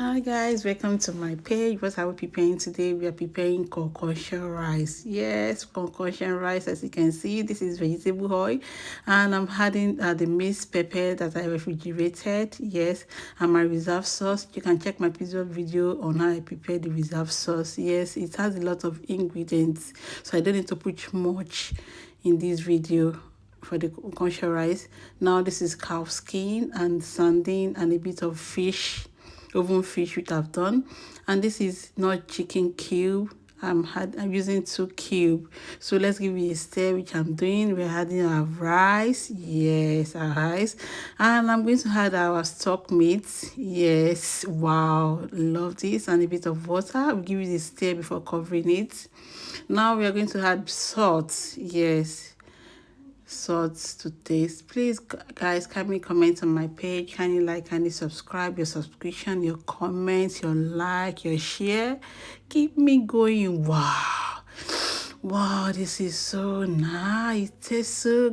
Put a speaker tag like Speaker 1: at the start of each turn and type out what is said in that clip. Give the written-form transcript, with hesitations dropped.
Speaker 1: Hi guys, welcome to my page. What are we preparing today? We are preparing concoction rice. Yes, concoction rice. As you can see, this is vegetable oil, and I'm adding the minced pepper that I refrigerated. Yes, and my reserve sauce. You can check my previous video on how I prepare the reserve sauce. Yes, it has a lot of ingredients, so I don't need to put much in this video for the concoction rice. Now this is cow skin and sardine and a bit of fish, oven fish, which I've done. And this is not chicken cube. I'm using 2 cube. So let's give it a stir, which I'm doing. We're adding our rice. Yes, our rice. And I'm going to add our stock meat. Yes, wow, love this. And a bit of water. We'll give it a stir before covering it. Now we are going to add salt. Yes, salt to taste. Please guys, kindly comment on my page, kindly like, kindly subscribe. Your subscription, your comments, your like, your share keep me going. Wow, this is so nice. It tastes so